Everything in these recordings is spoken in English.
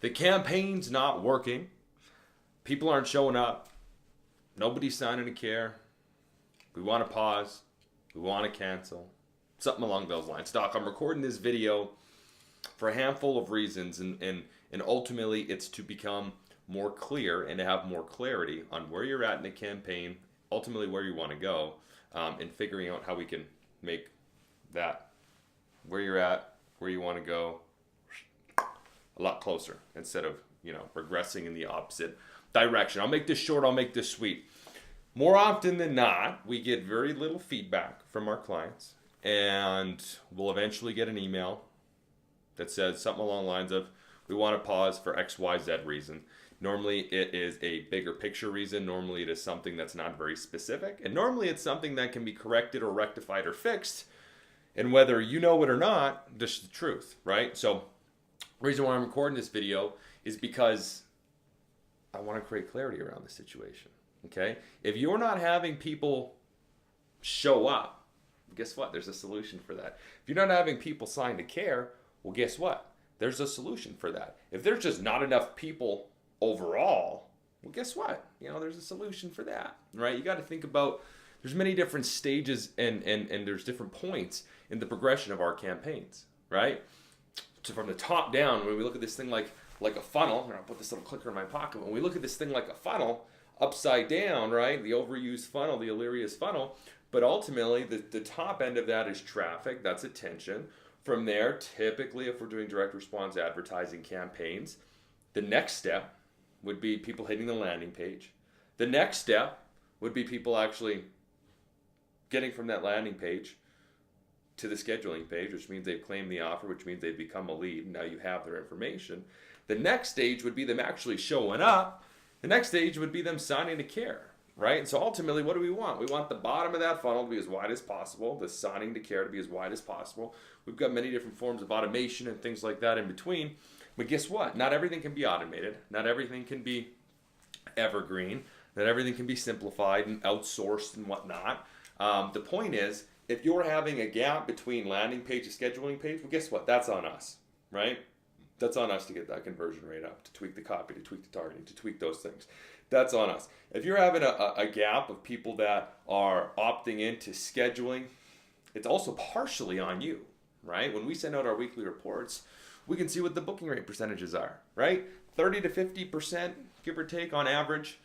The campaign's not working. People aren't showing up. Nobody's signing to care. We want to pause. We want to cancel. Something along those lines. Doc, I'm recording this video for a handful of reasons, and ultimately it's to become more clear and to have more clarity on where you're at in the campaign, ultimately where you want to go, and figuring out how we can make that where you're at, where you want to go, a lot closer instead of, regressing in the opposite direction. I'll make this short, I'll make this sweet. More often than not, we get very little feedback from our clients, and we'll eventually get an email that says something along the lines of, we want to pause for XYZ reason. Normally it is a bigger picture reason. Normally it is something that's not very specific. And normally it's something that can be corrected or rectified or fixed. And whether you know it or not, this is the truth, right? So the reason why I'm recording this video is because I want to create clarity around the situation, okay? If you're not having people show up, guess what? There's a solution for that. If you're not having people sign to care, well, guess what? There's a solution for that. If there's just not enough people overall, well, guess what? There's a solution for that, right? You got to think about, there's many different stages and there's different points in the progression of our campaigns, right? So from the top down, when we look at this thing like a funnel, I'll put this little clicker in my pocket. When we look at this thing like a funnel, upside down, right? The overused funnel, the Illyria's funnel, but ultimately the top end of that is traffic, that's attention. From there, typically, if we're doing direct response advertising campaigns, the next step would be people hitting the landing page. The next step would be people actually getting from that landing page to the scheduling page, which means they've claimed the offer, which means they've become a lead. Now you have their information. The next stage would be them actually showing up. The next stage would be them signing to care, right? And so ultimately, what do we want? We want the bottom of that funnel to be as wide as possible, the signing to care to be as wide as possible. We've got many different forms of automation and things like that in between. But guess what? Not everything can be automated. Not everything can be evergreen. Not everything can be simplified and outsourced and whatnot. The point is, if you're having a gap between landing page and scheduling page, well, guess what? That's on us, right? That's on us to get that conversion rate up, to tweak the copy, to tweak the targeting, to tweak those things. That's on us. If you're having a gap of people that are opting into scheduling, it's also partially on you, right? When we send out our weekly reports, we can see what the booking rate percentages are, right? 30 to 50%, give or take on average,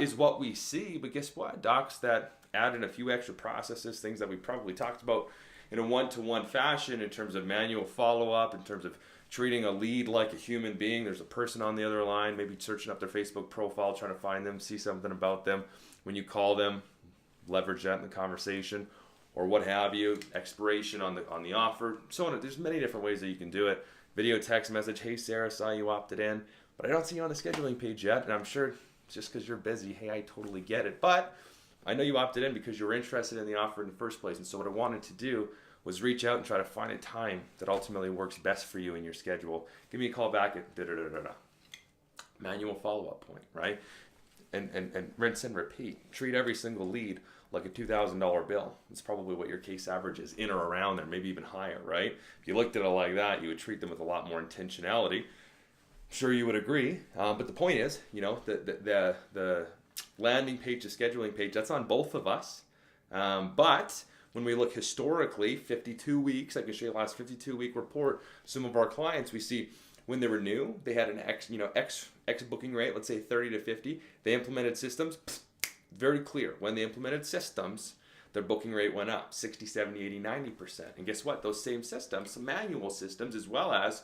is what we see. But guess what? Docs that add in a few extra processes, things that we probably talked about in a one-to-one fashion in terms of manual follow-up, in terms of treating a lead like a human being. There's a person on the other line, maybe searching up their Facebook profile, trying to find them, see something about them. When you call them, leverage that in the conversation, or what have you, expiration on the offer, so on. There's many different ways that you can do it. Video, text message, hey Sarah, saw you opted in, but I don't see you on the scheduling page yet, and I'm sure it's just because you're busy. Hey, I totally get it, but I know you opted in because you were interested in the offer in the first place, and so what I wanted to do was reach out and try to find a time that ultimately works best for you in your schedule. Give me a call back at da-da-da-da-da. Manual follow-up point, right? And rinse and repeat. Treat every single lead like a $2,000 bill. It's probably what your case average is, in or around there, maybe even higher, right? If you looked at it like that, you would treat them with a lot more intentionality. I'm sure you would agree. But the point is, the landing page, the scheduling page, that's on both of us. But when we look historically, 52 weeks, I can show you the last 52-week report. Some of our clients, we see when they were new, they had an X booking rate, let's say 30 to 50. They implemented systems, very clear. When they implemented systems, their booking rate went up 60, 70, 80, 90%. And guess what? Those same systems, some manual systems, as well as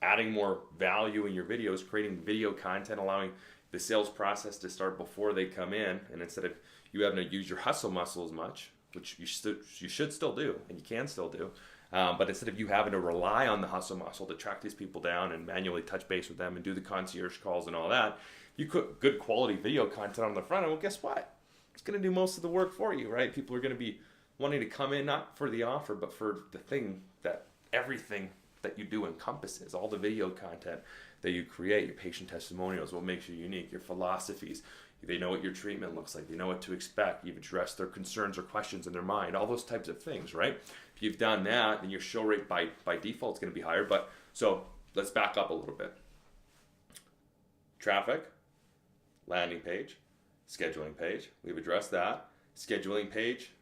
adding more value in your videos, creating video content, allowing the sales process to start before they come in, and instead of you having to use your hustle muscle as much, which you should still do, and you can still do, but instead of you having to rely on the hustle muscle to track these people down and manually touch base with them and do the concierge calls and all that, you put good quality video content on the front end. Well, guess what? It's going to do most of the work for you, right? People are going to be wanting to come in not for the offer, but for the thing that everything that you do encompasses, all the video content that you create, your patient testimonials, what makes you unique, your philosophies. They know what your treatment looks like. They know what to expect. You've addressed their concerns or questions in their mind, all those types of things, right? If you've done that, then your show rate by default is going to be higher. But so let's back up a little bit. Traffic, landing page, scheduling page. We've addressed that. Scheduling page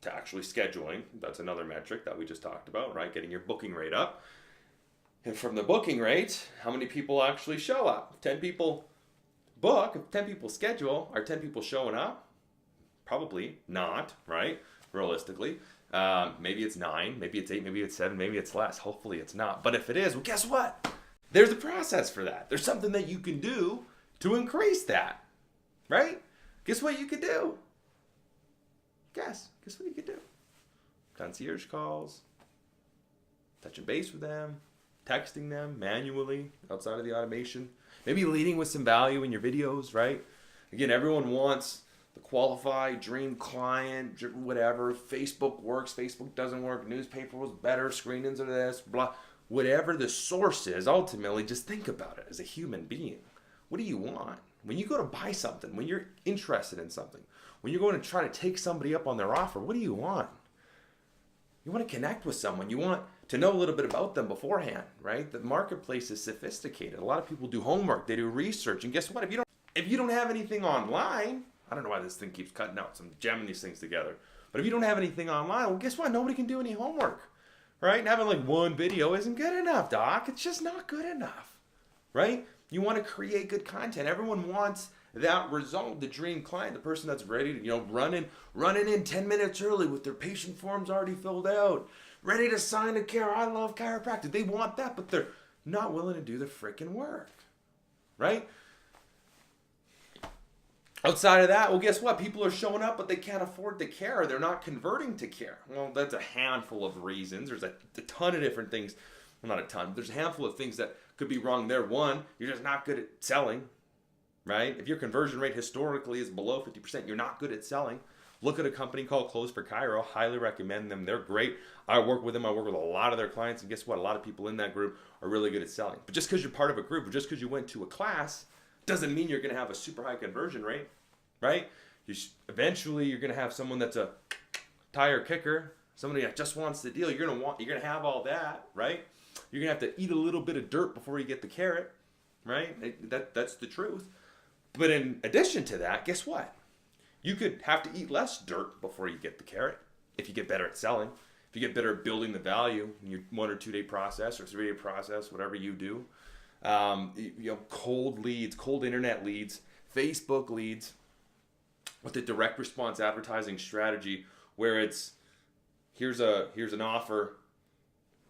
to actually scheduling. That's another metric that we just talked about, right? Getting your booking rate up. And from the booking rate, how many people actually show up? If 10 people book, if 10 people schedule, are 10 people showing up? Probably not, right? Realistically. Maybe it's 9, maybe it's 8, maybe it's 7, maybe it's less. Hopefully it's not. But if it is, well, guess what? There's a process for that. There's something that you can do to increase that, right? Guess what you could do? Guess what you could do? Concierge calls, touching base with them, texting them manually outside of the automation, maybe leading with some value in your videos, right? Again, everyone wants the qualified dream client, whatever. Facebook works, Facebook doesn't work, newspaper was better, screenings are this, blah. Whatever the source is, ultimately, just think about it as a human being. What do you want? When you go to buy something, when you're interested in something, when you're going to try to take somebody up on their offer, what do you want? You want to connect with someone. You want to know a little bit about them beforehand, right? The marketplace is sophisticated. A lot of people do homework. They do research. And guess what? If you don't have anything online, I don't know why this thing keeps cutting out. So I'm jamming these things together. But if you don't have anything online, well, guess what? Nobody can do any homework, right? And having like one video isn't good enough, doc. It's just not good enough, right? You want to create good content. Everyone wants that result, the dream client, the person that's ready to, running in 10 minutes early with their patient forms already filled out, ready to sign a care. I love chiropractic. They want that, but they're not willing to do the freaking work, right? Outside of that, well, guess what? People are showing up, but they can't afford the care. They're not converting to care. Well, that's a handful of reasons. There's a ton of different things. Well, not a ton, but there's a handful of things that could be wrong there. One, you're just not good at selling, right? If your conversion rate historically is below 50%, you're not good at selling. Look at a company called Close for Chiro. Highly recommend them. They're great. I work with them. I work with a lot of their clients. And guess what? A lot of people in that group are really good at selling. But just because you're part of a group or just because you went to a class doesn't mean you're going to have a super high conversion rate, right? Eventually, you're going to have someone that's a tire kicker, somebody that just wants the deal. You're going to have all that, right? You're going to have to eat a little bit of dirt before you get the carrot, right? That's the truth. But in addition to that, guess what? You could have to eat less dirt before you get the carrot if you get better at selling. If you get better at building the value in your 1 or 2 day process or 3 day process, whatever you do. Cold leads, cold internet leads, Facebook leads with a direct response advertising strategy where it's here's an offer.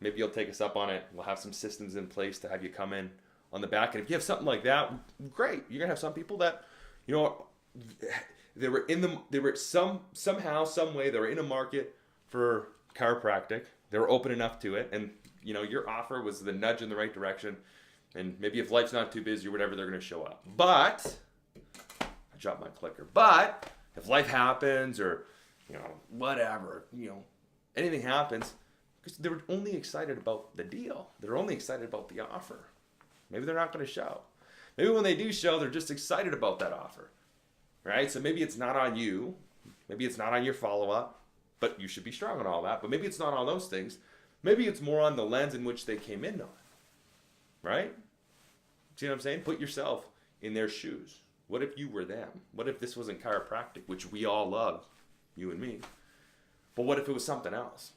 Maybe you'll take us up on it. We'll have some systems in place to have you come in on the back. And if you have something like that, great. You're gonna have some people that, somehow, some way, they were in a market for chiropractic. They were open enough to it, and your offer was the nudge in the right direction. And maybe if life's not too busy or whatever, they're gonna show up. But I dropped my clicker. But if life happens or whatever, anything happens, because they were only excited about the deal. They're only excited about the offer. Maybe they're not going to show. Maybe when they do show, they're just excited about that offer, right? So maybe it's not on you. Maybe it's not on your follow-up, but you should be strong on all that. But maybe it's not on those things. Maybe it's more on the lens in which they came in on, right? See what I'm saying? Put yourself in their shoes. What if you were them? What if this wasn't chiropractic, which we all love, you and me? But what if it was something else?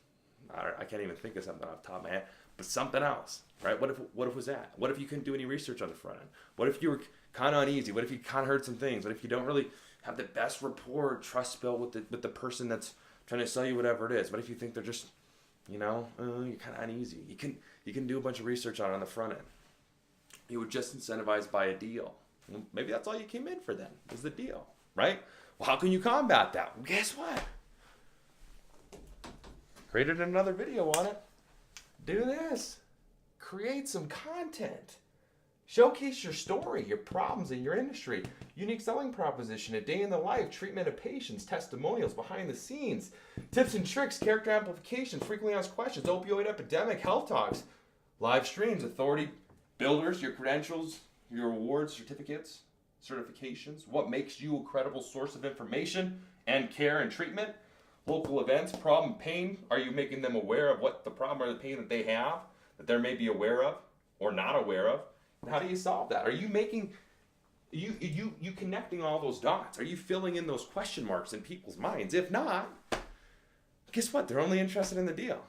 I can't even think of something off the top of my head, but something else, right? What if it was that? What if you couldn't do any research on the front end? What if you were kind of uneasy? What if you kind of heard some things? What if you don't really have the best rapport or trust built with the person that's trying to sell you whatever it is? What if you think they're just, you're kind of uneasy? You can do a bunch of research on the front end. You were just incentivized by a deal. Well, maybe that's all you came in for then, was the deal, right? Well, how can you combat that? Well, guess what? Created another video on it. Do this. Create some content. Showcase your story, your problems in your industry, unique selling proposition, a day in the life, treatment of patients, testimonials, behind the scenes, tips and tricks, character amplification, frequently asked questions, opioid epidemic, health talks, live streams, authority builders, your credentials, your awards, certificates, certifications, what makes you a credible source of information and care and treatment, local events, problem, pain. Are you making them aware of what the problem or the pain that they have, that they may be aware of? or not aware of. And how do you solve that? Are you making you connecting all those dots? Are you filling in those question marks in people's minds? If not, guess what? They're only interested in the deal.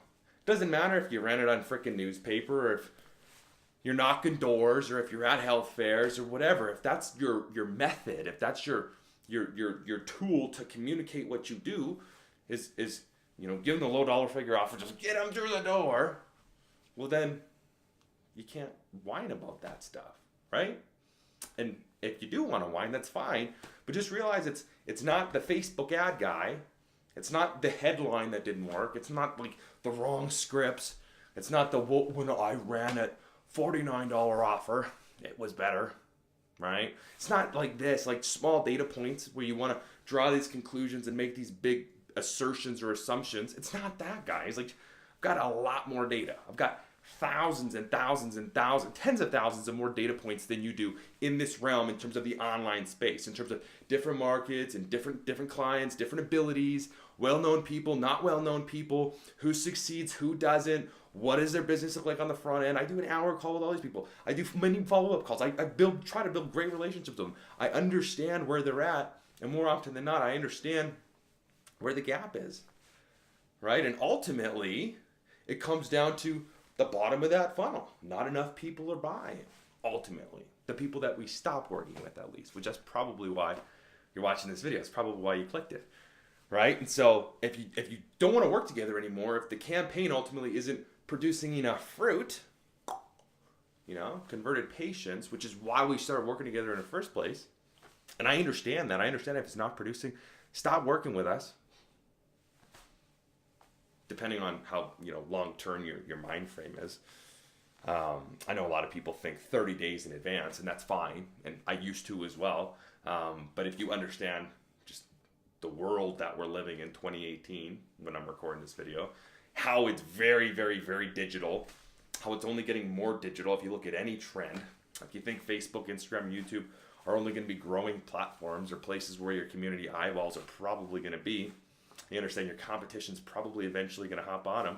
Doesn't matter if you ran it on frickin' newspaper, or if you're knocking doors, or if you're at health fairs or whatever. If that's your method, if that's your tool to communicate what you do, is giving the low dollar figure offer, just get them through the door. Well, then you can't whine about that stuff, right? And if you do want to whine, that's fine. But just realize it's not the Facebook ad guy. It's not the headline that didn't work. It's not like the wrong scripts. It's not the when I ran at $49 offer, it was better, right? It's not like this, like small data points where you want to draw these conclusions and make these big assertions or assumptions. It's not that, guys. Like, I've got a lot more data. I've got thousands and thousands and thousands, tens of thousands of more data points than you do in this realm in terms of the online space, in terms of different markets and different clients, different abilities, well-known people, not well-known people, who succeeds, who doesn't, what does their business look like on the front end. I do an hour call with all these people. I do many follow-up calls. I try to build great relationships with them. I understand where they're at, and more often than not, I understand where the gap is, right? And ultimately, it comes down to the bottom of that funnel. Not enough people are buying, ultimately. The people that we stop working with, at least, which is probably why you're watching this video. It's probably why you clicked it, right? And so if you don't want to work together anymore, if the campaign ultimately isn't producing enough fruit, converted patients, which is why we started working together in the first place. And I understand that. I understand if it's not producing, stop working with us. Depending on how long-term your mind frame is. I know a lot of people think 30 days in advance, and that's fine, and I used to as well. But if you understand just the world that we're living in 2018, when I'm recording this video, how it's very, very, very digital, how it's only getting more digital. If you look at any trend, like you think Facebook, Instagram, YouTube are only going to be growing platforms or places where your community eyeballs are probably going to be, you understand your competition's probably eventually going to hop on them,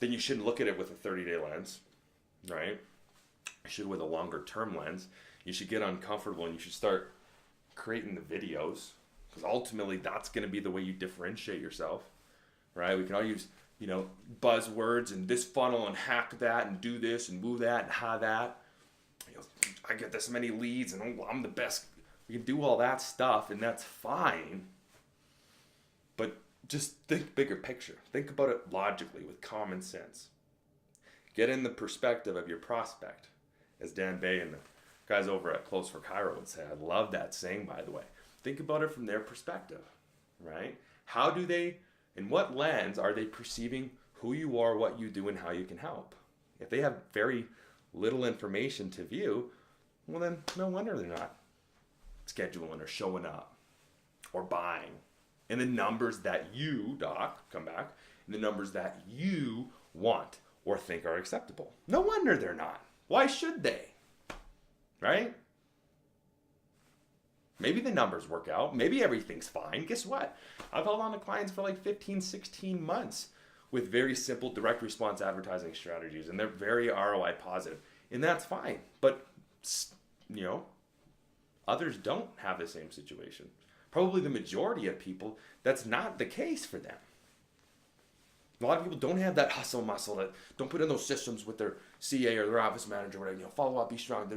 then you shouldn't look at it with a 30-day lens, right? You should with a longer-term lens. You should get uncomfortable and you should start creating the videos, because ultimately that's going to be the way you differentiate yourself, right? We can all use, buzzwords and this funnel and hack that and do this and move that and ha that. I get this many leads and I'm the best. We can do all that stuff and that's fine. But just think bigger picture. Think about it logically with common sense. Get in the perspective of your prospect, as Dan Bay and the guys over at Close for Chiro would say. I love that saying, by the way. Think about it from their perspective, right? How do they, in what lens are they perceiving who you are, what you do, and how you can help? If they have very little information to view, well then no wonder they're not scheduling or showing up or buying. And the numbers that you, Doc, come back, and the numbers that you want or think are acceptable. No wonder they're not. Why should they? Right? Maybe the numbers work out. Maybe everything's fine. Guess what? I've held on to clients for like 15, 16 months with very simple direct response advertising strategies, and they're very ROI positive. And that's fine. But, others don't have the same situation. Probably the majority of people, that's not the case for them. A lot of people don't have that hustle muscle, that don't put in those systems with their CA or their office manager, whatever, follow up, be strong,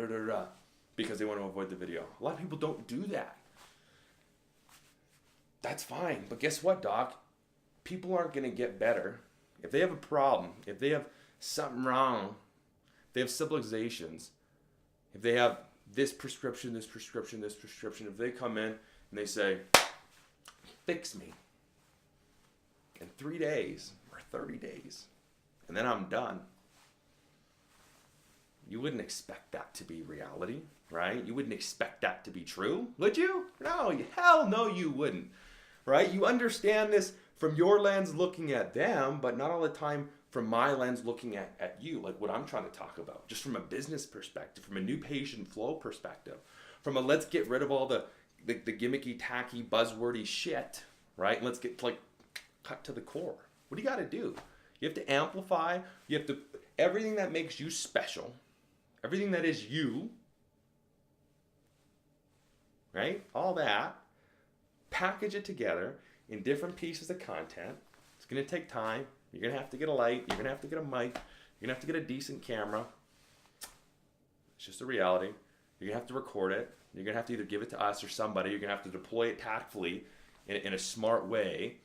because they want to avoid the video. A lot of people don't do that. That's fine. But guess what, Doc? People aren't going to get better. If they have a problem, if they have something wrong, they have civilizations, if they have this prescription, if they come in and they say, fix me in 3 days or 30 days, and then I'm done. You wouldn't expect that to be reality, right? You wouldn't expect that to be true, would you? No, hell no you wouldn't, right? You understand this from your lens looking at them, but not all the time from my lens looking at you, like what I'm trying to talk about, just from a business perspective, from a new patient flow perspective, from a let's get rid of all the gimmicky, tacky, buzzwordy shit, right? Let's get cut to the core. What do you got to do? You have to amplify. You have to, everything that makes you special, everything that is you, right? All that, package it together in different pieces of content. It's going to take time. You're going to have to get a light. You're going to have to get a mic. You're going to have to get a decent camera. It's just a reality. You're going to have to record it. You're going to have to either give it to us or somebody. You're going to have to deploy it tactfully in a smart way,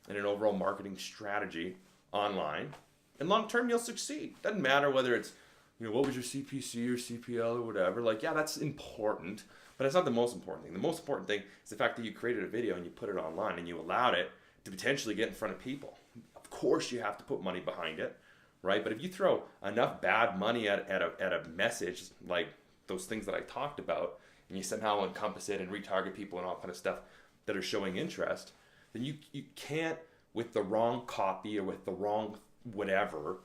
in an overall marketing strategy online. And long term, you'll succeed. Doesn't matter whether it's, what was your CPC or CPL or whatever. Like, yeah, that's important, but it's not the most important thing. The most important thing is the fact that you created a video and you put it online and you allowed it to potentially get in front of people. Of course, you have to put money behind it, right? But if you throw enough bad money at a message like those things that I talked about, and you somehow encompass it and retarget people and all kind of stuff that are showing interest, then you can't, with the wrong copy or with the wrong whatever,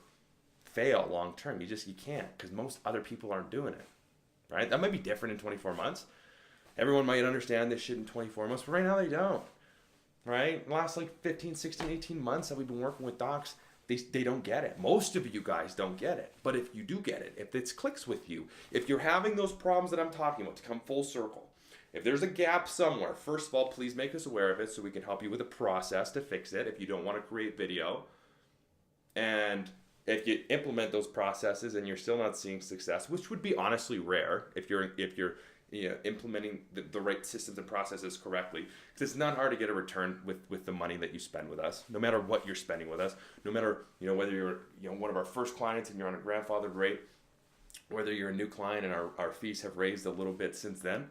fail long term. You can't, because most other people aren't doing it, right? That might be different in 24 months. Everyone might understand this shit in 24 months, but right now they don't, right? In the last 15, 16, 18 months that we've been working with docs, they don't get it. Most of you guys don't get it. But if you do get it, if it clicks with you, if you're having those problems that I'm talking about to come full circle, if there's a gap somewhere, first of all, please make us aware of it so we can help you with a process to fix it if you don't want to create video. And if you implement those processes and you're still not seeing success, which would be honestly rare if you're implementing the right systems and processes correctly, because it's not hard to get a return with the money that you spend with us, no matter what you're spending with us, no matter whether you're one of our first clients and you're on a grandfathered rate, whether you're a new client and our fees have raised a little bit since then.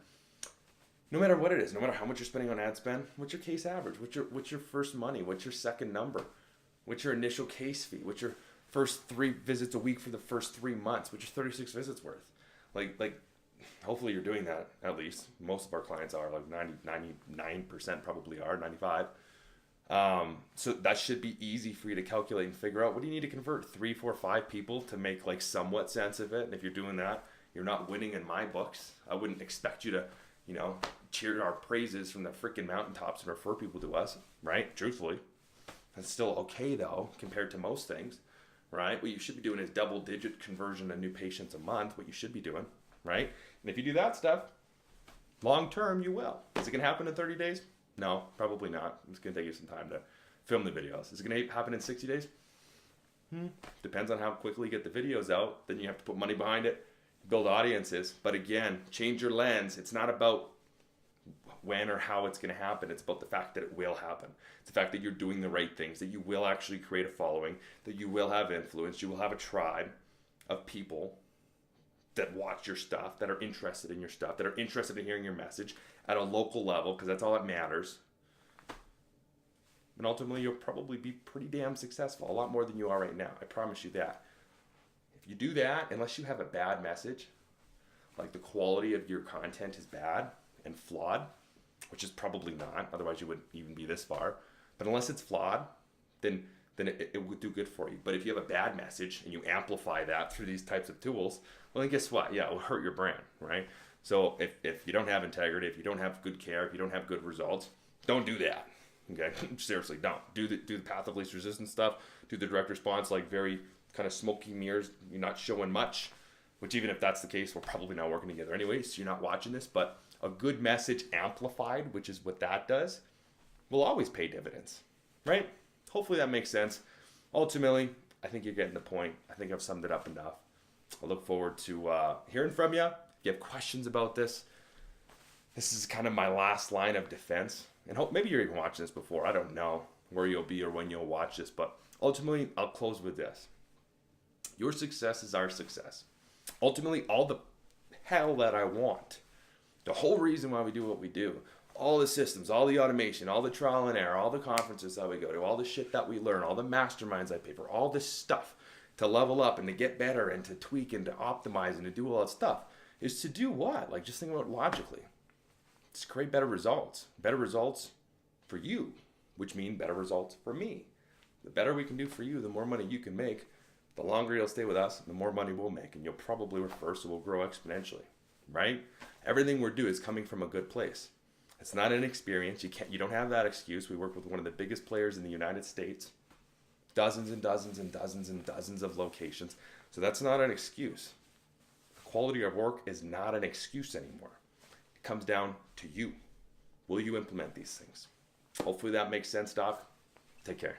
No matter what it is, no matter how much you're spending on ad spend, what's your case average? What's your first money? What's your second number? What's your initial case fee? What's your first 3 visits a week for the first 3 months? What's your 36 visits worth? Like, hopefully you're doing that, at least. Most of our clients are, 99% probably are, 95. So that should be easy for you to calculate and figure out. What do you need to convert? 3, 4, 5 people to make somewhat sense of it? And if you're doing that, you're not winning in my books. I wouldn't expect you to, cheer our praises from the freaking mountaintops and refer people to us, right? Truthfully. That's still okay though, compared to most things, right? What you should be doing is double-digit conversion of new patients a month, what you should be doing, right? And if you do that stuff, long-term you will. Is it going to happen in 30 days? No, probably not. It's going to take you some time to film the videos. Is it going to happen in 60 days? Depends on how quickly you get the videos out. Then you have to put money behind it, build audiences. But again, change your lens. It's not about when or how it's going to happen. It's about the fact that it will happen. It's the fact that you're doing the right things, that you will actually create a following, that you will have influence, you will have a tribe of people that watch your stuff, that are interested in your stuff, that are interested in hearing your message at a local level, because that's all that matters. And ultimately, you'll probably be pretty damn successful, a lot more than you are right now. I promise you that. If you do that, unless you have a bad message, like the quality of your content is bad and flawed, which is probably not, otherwise you wouldn't even be this far. But unless it's flawed, then it would do good for you. But if you have a bad message and you amplify that through these types of tools, well then guess what? Yeah, it will hurt your brand, right? So if you don't have integrity, if you don't have good care, if you don't have good results, don't do that. Okay, seriously, don't. Do the path of least resistance stuff, do the direct response, very kind of smoky mirrors, you're not showing much, which even if that's the case, we're probably not working together anyway, so you're not watching this, but a good message amplified, which is what that does, will always pay dividends, right? Hopefully that makes sense. Ultimately, I think you're getting the point. I think I've summed it up enough. I look forward to hearing from you. If you have questions about this, this is kind of my last line of defense. And maybe you're even watching this before. I don't know where you'll be or when you'll watch this, but ultimately, I'll close with this. Your success is our success. Ultimately, all the hell that I want, the whole reason why we do what we do, all the systems, all the automation, all the trial and error, all the conferences that we go to, all the shit that we learn, all the masterminds I pay for, all this stuff to level up and to get better and to tweak and to optimize and to do all that stuff is to do what? Just think about it logically. It's to create better results for you, which mean better results for me. The better we can do for you, the more money you can make, the longer you'll stay with us, the more money we'll make, and you'll probably refer, so we'll grow exponentially, right? Everything we're doing is coming from a good place. It's not an experience. You don't have that excuse. We work with one of the biggest players in the United States. dozens and dozens and dozens and dozens of locations. So that's not an excuse. Quality of work is not an excuse anymore. It comes down to you. Will you implement these things? Hopefully that makes sense, Doc. Take care.